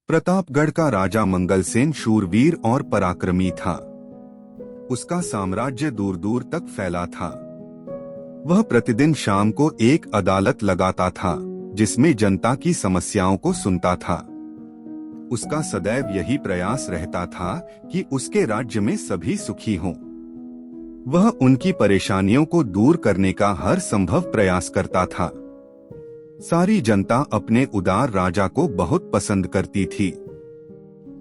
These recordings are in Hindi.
प्रतापगढ़ का राजा मंगलसेन शूरवीर और पराक्रमी था। उसका साम्राज्य दूर दूर तक फैला था। वह प्रतिदिन शाम को एक अदालत लगाता था जिसमें जनता की समस्याओं को सुनता था। उसका सदैव यही प्रयास रहता था कि उसके राज्य में सभी सुखी हों। वह उनकी परेशानियों को दूर करने का हर संभव प्रयास करता था। सारी जनता अपने उदार राजा को बहुत पसंद करती थी।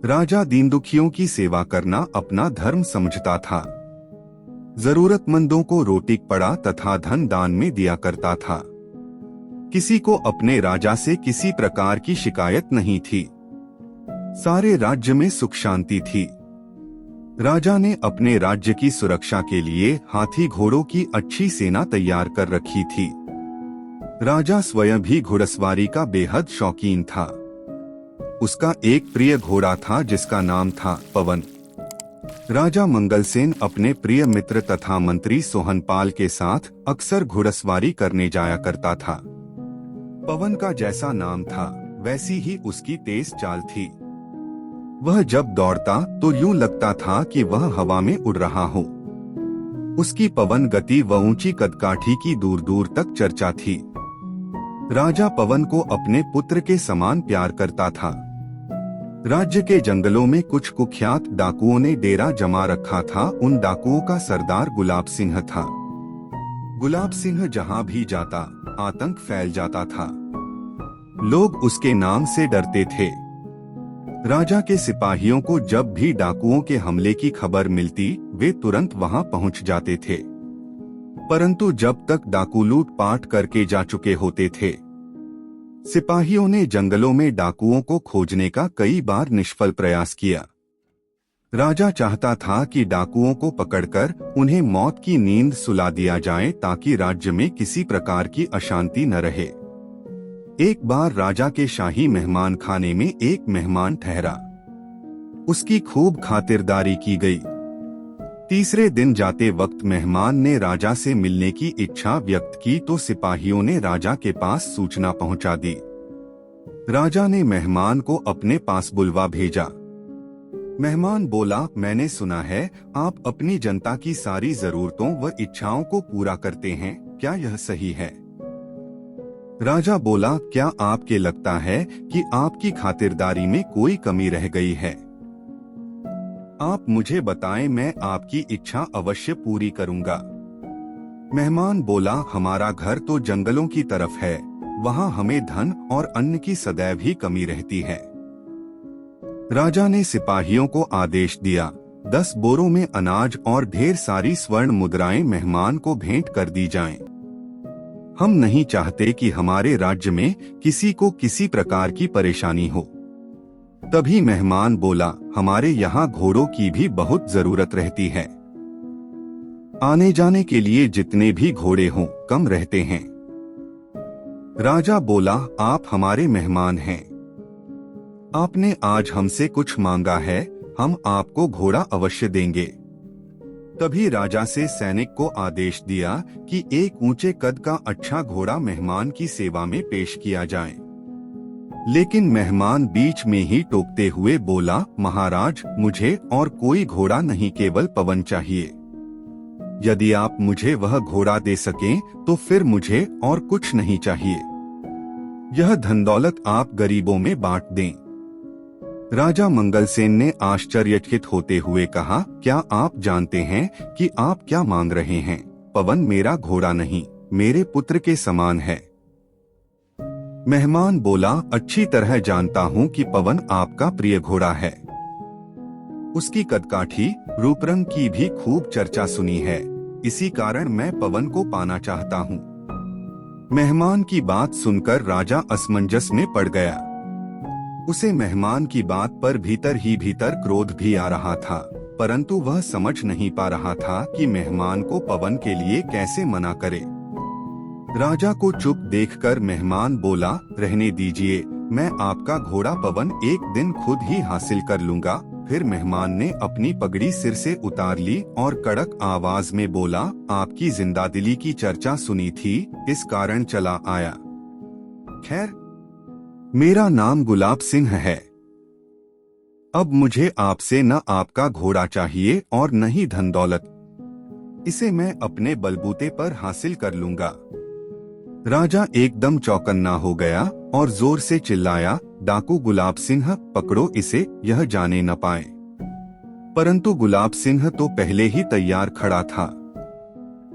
राजा दीन दुखियों की सेवा करना अपना धर्म समझता था। जरूरतमंदों को रोटी कपड़ा तथा धन दान में दिया करता था। किसी को अपने राजा से किसी प्रकार की शिकायत नहीं थी। सारे राज्य में सुख शांति थी। राजा ने अपने राज्य की सुरक्षा के लिए हाथी घोड़ों की अच्छी सेना तैयार कर रखी थी। राजा स्वयं भी घुड़सवारी का बेहद शौकीन था। उसका एक प्रिय घोड़ा था जिसका नाम था पवन। राजा मंगलसेन अपने प्रिय मित्र तथा मंत्री सोहनपाल के साथ अक्सर घुड़सवारी करने जाया करता था। पवन का जैसा नाम था वैसी ही उसकी तेज चाल थी। वह जब दौड़ता तो यूं लगता था कि वह हवा में उड़ रहा हो। उसकी पवन गति व ऊंची कदकाठी की दूर दूर तक चर्चा थी। राजा पवन को अपने पुत्र के समान प्यार करता था। राज्य के जंगलों में कुछ कुख्यात डाकुओं ने डेरा जमा रखा था। उन डाकुओं का सरदार गुलाब सिंह था। गुलाब सिंह जहां भी जाता आतंक फैल जाता था। लोग उसके नाम से डरते थे। राजा के सिपाहियों को जब भी डाकुओं के हमले की खबर मिलती वे तुरंत वहां पहुंच जाते थे। परंतु जब तक डाकू लूट पाट करके जा चुके होते थे, सिपाहियों ने जंगलों में डाकुओं को खोजने का कई बार निष्फल प्रयास किया। राजा चाहता था कि डाकुओं को पकड़कर उन्हें मौत की नींद सुला दिया जाए ताकि राज्य में किसी प्रकार की अशांति न रहे। एक बार राजा के शाही मेहमान खाने में एक मेहमान ठहरा। उसकी खूब खातिरदारी की गई। तीसरे दिन जाते वक्त मेहमान ने राजा से मिलने की इच्छा व्यक्त की तो सिपाहियों ने राजा के पास सूचना पहुंचा दी। राजा ने मेहमान को अपने पास बुलवा भेजा। मेहमान बोला, मैंने सुना है आप अपनी जनता की सारी जरूरतों व इच्छाओं को पूरा करते हैं, क्या यह सही है? राजा बोला, क्या आपके लगता है कि आपकी खातिरदारी में कोई कमी रह गई है? आप मुझे बताएं, मैं आपकी इच्छा अवश्य पूरी करूंगा। मेहमान बोला, हमारा घर तो जंगलों की तरफ है, वहां हमें धन और अन्न की सदैव ही कमी रहती है। राजा ने सिपाहियों को आदेश दिया, 10 बोरों में अनाज और ढेर सारी स्वर्ण मुद्राएं मेहमान को भेंट कर दी जाएं। हम नहीं चाहते कि हमारे राज्य में किसी को किसी प्रकार की परेशानी हो। तभी मेहमान बोला, हमारे यहाँ घोड़ों की भी बहुत जरूरत रहती है। आने जाने के लिए जितने भी घोड़े हों कम रहते हैं। राजा बोला, आप हमारे मेहमान हैं। आपने आज हमसे कुछ मांगा है, हम आपको घोड़ा अवश्य देंगे। तभी राजा से सैनिक को आदेश दिया कि एक ऊंचे कद का अच्छा घोड़ा मेहमान की सेवा में पेश किया जाए। लेकिन मेहमान बीच में ही टोकते हुए बोला, महाराज, मुझे और कोई घोड़ा नहीं, केवल पवन चाहिए। यदि आप मुझे वह घोड़ा दे सकें तो फिर मुझे और कुछ नहीं चाहिए। यह धन दौलत आप गरीबों में बांट दें। राजा मंगलसेन ने आश्चर्यचकित होते हुए कहा, क्या आप जानते हैं कि आप क्या मांग रहे हैं? पवन मेरा घोड़ा नहीं, मेरे पुत्र के समान है। मेहमान बोला, अच्छी तरह जानता हूँ कि पवन आपका प्रिय घोड़ा है। उसकी कदकाठी रूप रंग की भी खूब चर्चा सुनी है, इसी कारण मैं पवन को पाना चाहता हूँ। मेहमान की बात सुनकर राजा असमंजस में पड़ गया। उसे मेहमान की बात पर भीतर ही भीतर क्रोध भी आ रहा था, परंतु वह समझ नहीं पा रहा था कि मेहमान को पवन के लिए कैसे मना करे। राजा को चुप देखकर मेहमान बोला, रहने दीजिए, मैं आपका घोड़ा पवन एक दिन खुद ही हासिल कर लूंगा। फिर मेहमान ने अपनी पगड़ी सिर से उतार ली और कड़क आवाज में बोला, आपकी जिंदादिली की चर्चा सुनी थी, इस कारण चला आया। खैर, मेरा नाम गुलाब सिंह है। अब मुझे आपसे न आपका घोड़ा चाहिए और न ही धन दौलत। इसे मैं अपने बलबूते पर हासिल कर लूंगा। राजा एकदम चौकन्ना हो गया और जोर से चिल्लाया, डाकू गुलाब सिंह, पकड़ो इसे, यह जाने न पाए। परंतु गुलाब सिंह तो पहले ही तैयार खड़ा था।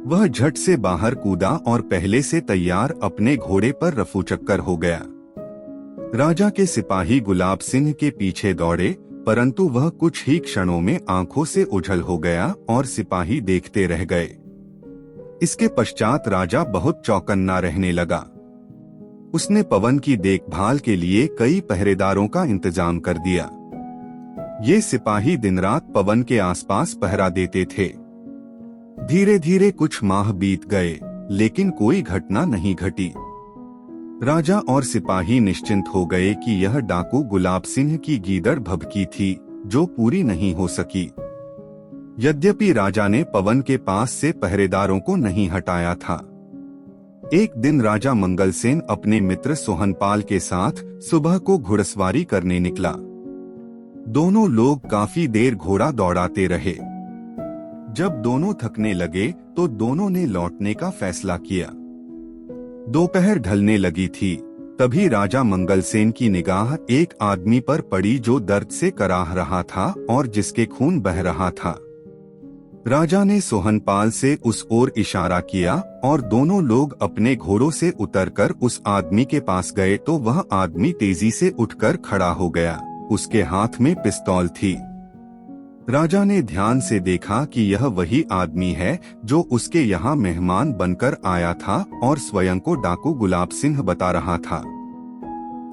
वह झट से बाहर कूदा और पहले से तैयार अपने घोड़े पर रफू चक्कर हो गया। राजा के सिपाही गुलाब सिंह के पीछे दौड़े, परंतु वह कुछ ही क्षणों में आंखों से ओझल हो गया और सिपाही देखते रह गए। इसके पश्चात राजा बहुत चौकन्ना रहने लगा। उसने पवन की देखभाल के लिए कई पहरेदारों का इंतजाम कर दिया। ये सिपाही दिन रात पवन के आसपास पहरा देते थे। धीरे धीरे कुछ माह बीत गए, लेकिन कोई घटना नहीं घटी। राजा और सिपाही निश्चिंत हो गए कि यह डाकू गुलाब सिंह की गीदड़ भभकी थी, जो पूरी नहीं हो सकी। यद्यपि राजा ने पवन के पास से पहरेदारों को नहीं हटाया था। एक दिन राजा मंगलसेन अपने मित्र सोहनपाल के साथ सुबह को घुड़सवारी करने निकला। दोनों लोग काफी देर घोड़ा दौड़ाते रहे। जब दोनों थकने लगे तो दोनों ने लौटने का फैसला किया। दोपहर ढलने लगी थी, तभी राजा मंगलसेन की निगाह एक आदमी पर पड़ी जो दर्द से कराह रहा था और जिसके खून बह रहा था। राजा ने सोहनपाल से उस ओर इशारा किया और दोनों लोग अपने घोड़ों से उतरकर उस आदमी के पास गए तो वह आदमी तेजी से उठकर खड़ा हो गया। उसके हाथ में पिस्तौल थी। राजा ने ध्यान से देखा कि यह वही आदमी है जो उसके यहाँ मेहमान बनकर आया था और स्वयं को डाकू गुलाब सिंह बता रहा था।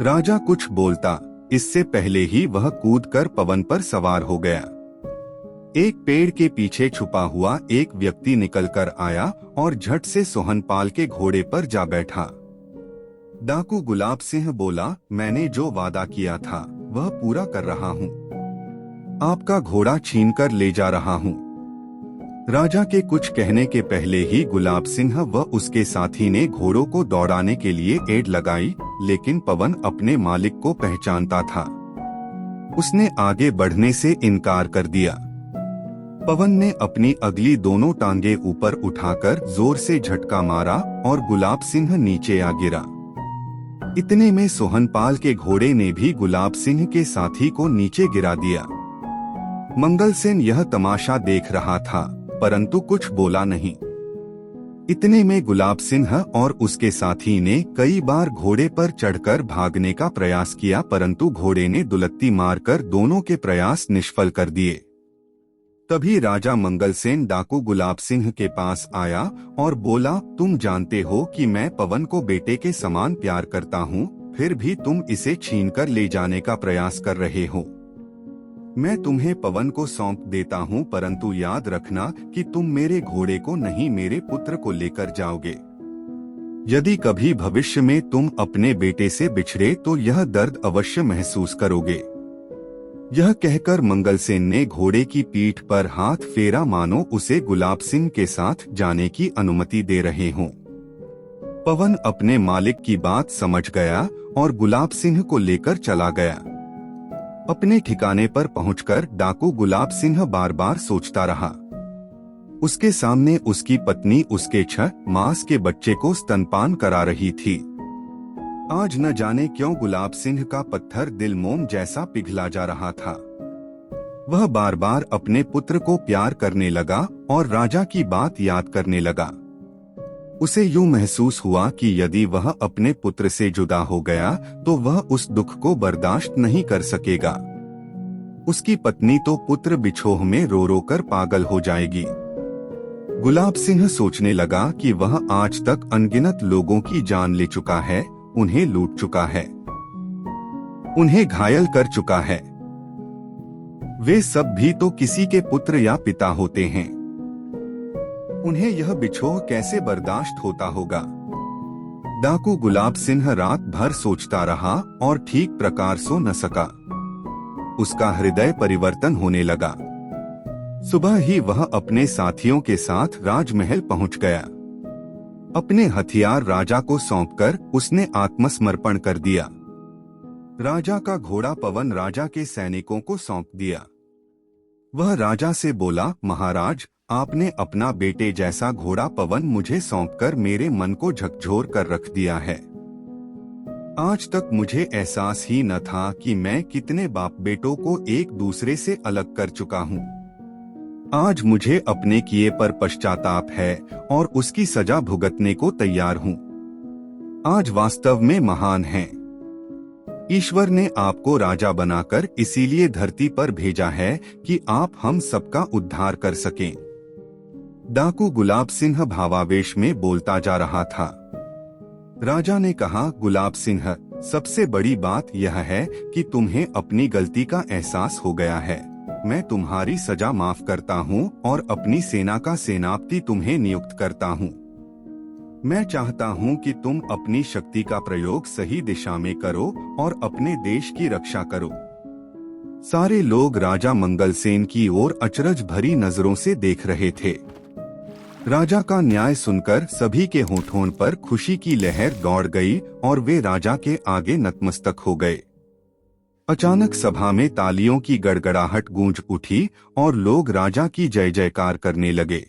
राजा कुछ बोलता इससे पहले ही वह कूदकर पवन पर सवार हो गया। एक पेड़ के पीछे छुपा हुआ एक व्यक्ति निकलकर आया और झट से सोहनपाल के घोड़े पर जा बैठा। डाकू गुलाब सिंह बोला, मैंने जो वादा किया था वह पूरा कर रहा हूँ। आपका घोड़ा छीनकर ले जा रहा हूँ। राजा के कुछ कहने के पहले ही गुलाब सिंह व उसके साथी ने घोड़ों को दौड़ाने के लिए एड़ लगाई, लेकिन पवन अपने मालिक को पहचानता था। उसने आगे बढ़ने से इनकार कर दिया। पवन ने अपनी अगली दोनों टांगे ऊपर उठाकर जोर से झटका मारा और गुलाब सिंह नीचे आ गिरा। इतने में सोहनपाल के घोड़े ने भी गुलाब सिंह के साथी को नीचे गिरा दिया। मंगलसेन यह तमाशा देख रहा था, परंतु कुछ बोला नहीं। इतने में गुलाब सिंह और उसके साथी ने कई बार घोड़े पर चढ़कर भागने का प्रयास किया, परंतु घोड़े ने दुलत्ती मारकर दोनों के प्रयास निष्फल कर दिए। तभी राजा मंगलसेन डाकू गुलाब सिंह के पास आया और बोला, तुम जानते हो कि मैं पवन को बेटे के समान प्यार करता हूँ, फिर भी तुम इसे छीनकर ले जाने का प्रयास कर रहे हो। मैं तुम्हें पवन को सौंप देता हूँ, परंतु याद रखना कि तुम मेरे घोड़े को नहीं, मेरे पुत्र को लेकर जाओगे। यदि कभी भविष्य में तुम अपने बेटे से बिछड़े तो यह दर्द अवश्य महसूस करोगे। यह कहकर मंगलसेन ने घोड़े की पीठ पर हाथ फेरा, मानो उसे गुलाब सिंह के साथ जाने की अनुमति दे रहे हों। पवन अपने मालिक की बात समझ गया और गुलाब सिंह को लेकर चला गया। अपने ठिकाने पर पहुंचकर डाकू गुलाब सिंह बार बार सोचता रहा। उसके सामने उसकी पत्नी उसके 6 मास के बच्चे को स्तनपान करा रही थी। आज न जाने क्यों गुलाब सिंह का पत्थर दिल मोम जैसा पिघला जा रहा था। वह बार बार अपने पुत्र को प्यार करने लगा और राजा की बात याद करने लगा। उसे यूं महसूस हुआ कि यदि वह अपने पुत्र से जुदा हो गया तो वह उस दुख को बर्दाश्त नहीं कर सकेगा। उसकी पत्नी तो पुत्र बिछोह में रो रो कर पागल हो जाएगी। गुलाब सिंह सोचने लगा कि वह आज तक अनगिनत लोगों की जान ले चुका है, उन्हें लूट चुका है, उन्हें घायल कर चुका है। वे सब भी तो किसी के पुत्र या पिता होते हैं। उन्हें यह बिछोह कैसे बर्दाश्त होता होगा। डाकू गुलाब सिंह रात भर सोचता रहा और ठीक प्रकार सो न सका। उसका हृदय परिवर्तन होने लगा। सुबह ही वह अपने साथियों के साथ राजमहल पहुंच गया। अपने हथियार राजा को सौंपकर उसने आत्मसमर्पण कर दिया। राजा का घोड़ा पवन राजा के सैनिकों को सौंप दिया। वह राजा से बोला, महाराज, आपने अपना बेटे जैसा घोड़ा पवन मुझे सौंपकर मेरे मन को झकझोर कर रख दिया है। आज तक मुझे एहसास ही न था कि मैं कितने बाप बेटों को एक दूसरे से अलग कर चुका हूँ। आज मुझे अपने किए पर पश्चाताप है और उसकी सजा भुगतने को तैयार हूँ। आज वास्तव में महान है। ईश्वर ने आपको राजा बनाकर इसीलिए धरती पर भेजा है कि आप हम सबका उद्धार कर सकें। डाकू गुलाब सिंह भावावेश में बोलता जा रहा था। राजा ने कहा, गुलाब सिंह, सबसे बड़ी बात यह है कि तुम्हें अपनी गलती का एहसास हो गया है। मैं तुम्हारी सजा माफ करता हूँ और अपनी सेना का सेनापति तुम्हें नियुक्त करता हूँ। मैं चाहता हूँ कि तुम अपनी शक्ति का प्रयोग सही दिशा में करो और अपने देश की रक्षा करो। सारे लोग राजा मंगलसेन की ओर अचरज भरी नजरों से देख रहे थे। राजा का न्याय सुनकर सभी के होठों पर खुशी की लहर दौड़ गई और वे राजा के आगे नतमस्तक हो गए। अचानक सभा में तालियों की गड़गड़ाहट गूंज उठी और लोग राजा की जय जयकार करने लगे।